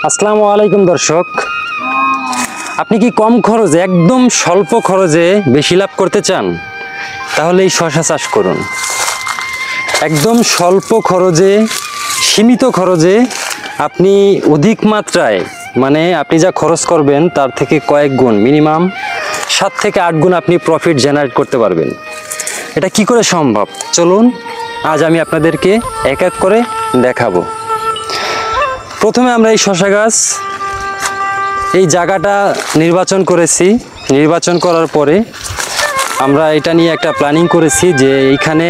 আসসালামু আলাইকুম দর্শক, আপনি কি কম খরচে একদম স্বল্প খরচে বেশি লাভ করতে চান? তাহলে এই শশা চাষ করুন। একদম স্বল্প খরচে, সীমিত খরচে আপনি অধিক মাত্রায়, মানে আপনি যা খরচ করবেন তার থেকে কয়েক গুণ, মিনিমাম 7 থেকে 8 গুণ আপনি প্রফিট জেনারেট করতে পারবেন। এটা কি করে সম্ভব? চলুন আজ আমি আপনাদেরকে এক এক করে দেখাবো। প্রথমে আমরা এই শশা গাছ, এই জায়গাটা নির্বাচন করেছি। নির্বাচন করার পরে আমরা এটা নিয়ে একটা প্ল্যানিং করেছি যে এইখানে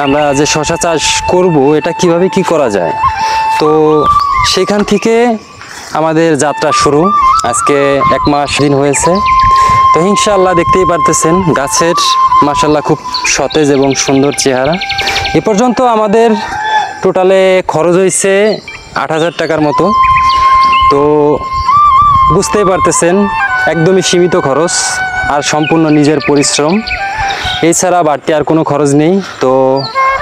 আমরা যে শশা চাষ করব এটা কিভাবে কি করা যায়। তো সেখান থেকে আমাদের যাত্রা শুরু। আজকে 1 মাস দিন হয়েছে। তো ইনশাআল্লাহ দেখতেই পারতেছেন গাছের মাশাআল্লাহ খুব সতেজ এবং সুন্দর চেহারা। এ পর্যন্ত আমাদের টোটালে খরচ হয়েছে 8,000 টাকার মতো। তো বুঝতেই পারতেছেন একদমই সীমিত খরচ আর সম্পূর্ণ নিজের পরিশ্রম, এছাড়া বাড়তি আর কোনো খরচ নেই। তো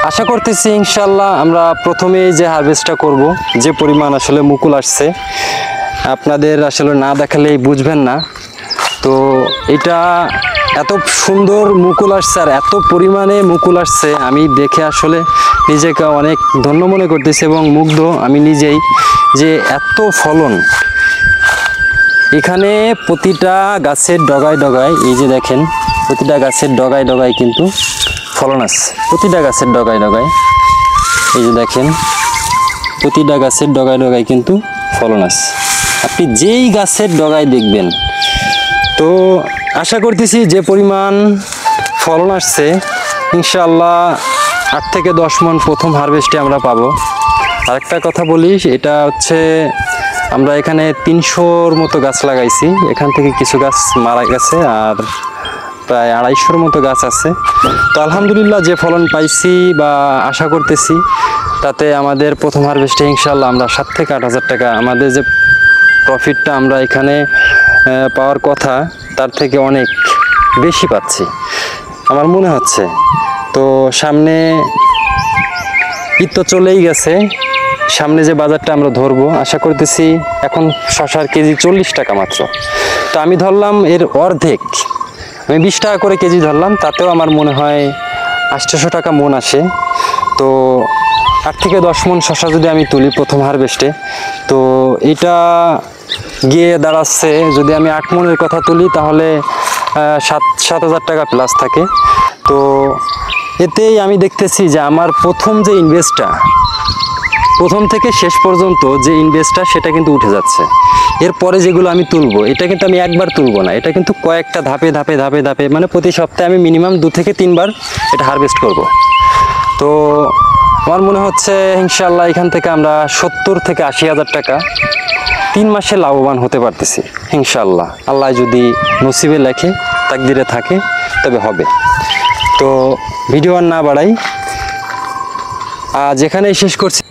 আশা করতেছি ইনশাল্লাহ আমরা প্রথমে যে হারভেস্টটা করব, যে পরিমাণ আসলে মুকুল আসছে আপনাদের আসলে না দেখালেই বুঝবেন না। তো এটা এত সুন্দর মুকুল আসছে আর এত পরিমাণে মুকুল আসছে, আমি দেখে আসলে নিজেকে অনেক ধন্য মনে করতেছি এবং মুগ্ধ আমি নিজেই যে এত ফলন। এখানে প্রতিটা গাছের ডগায় ডগায়, এই যে দেখেন প্রতিটা গাছের ডগায় ডগায় কিন্তু ফলন আছে। প্রতিটা গাছের ডগায় ডগায়, এই যে দেখেন প্রতিটা গাছের ডগায় ডগায় কিন্তু ফলন আছে। আপনি যেই গাছের ডগায় দেখবেন। তো আশা করতেছি যে পরিমাণ ফলন আসছে ইনশাআল্লাহ 8 থেকে 10 মণ প্রথম হারভেস্টে আমরা পাবো। আরেকটা কথা বলি, এটা হচ্ছে আমরা এখানে 300-র মতো গাছ লাগাইছি। এখান থেকে কিছু গাছ মারা গেছে আর প্রায় 250-র মতো গাছ আছে। তো আলহামদুলিল্লাহ যে ফলন পাইছি বা আশা করতেছি তাতে আমাদের প্রথম হারভেস্টে ইনশাআল্লাহ আমরা 7 থেকে 8,000 টাকা, আমাদের যে প্রফিটটা আমরা এখানে পাওয়ার কথা তার থেকে অনেক বেশি পাচ্ছি আমার মনে হচ্ছে। তো সামনে ঈদ তো চলেই গেছে, সামনে যে বাজারটা আমরা ধরবো আশা করতেছি এখন শশার কেজি 40 টাকা মাত্র। তো আমি ধরলাম এর অর্ধেক, আমি 20 টাকা করে কেজি ধরলাম, তাতেও আমার মনে হয় 800 টাকা মন আসে। তো 8 থেকে 10 মণ শশা যদি আমি তুলি প্রথম হারভেস্টে, তো এটা গিয়ে দাঁড়াচ্ছে, যদি আমি 8 মণের কথা তুলি তাহলে 7,000 টাকা প্লাস থাকে। তো এতেই আমি দেখতেছি যে আমার প্রথম যে ইনভেস্টটা, প্রথম থেকে শেষ পর্যন্ত যে ইনভেস্টটা সেটা কিন্তু উঠে যাচ্ছে। এরপরে যেগুলো আমি তুলবো এটা কিন্তু আমি একবার তুলবো না, এটা কিন্তু কয়েকটা ধাপে ধাপে ধাপে ধাপে, মানে প্রতি সপ্তাহে আমি মিনিমাম 2 থেকে 3 বার এটা হারভেস্ট করব। তো আমার মনে হচ্ছে ইনশাআল্লাহ এখান থেকে আমরা 70 থেকে 80,000 টাকা 3 মাসে লাভবান হতে পারতেছি ইনশাআল্লাহ। আল্লাহ যদি নসিবে লেখে, তাকদিরে থাকে, তবে হবে। তো ভিডিও আর না বাড়াই, যেখানেই শেষ করছি।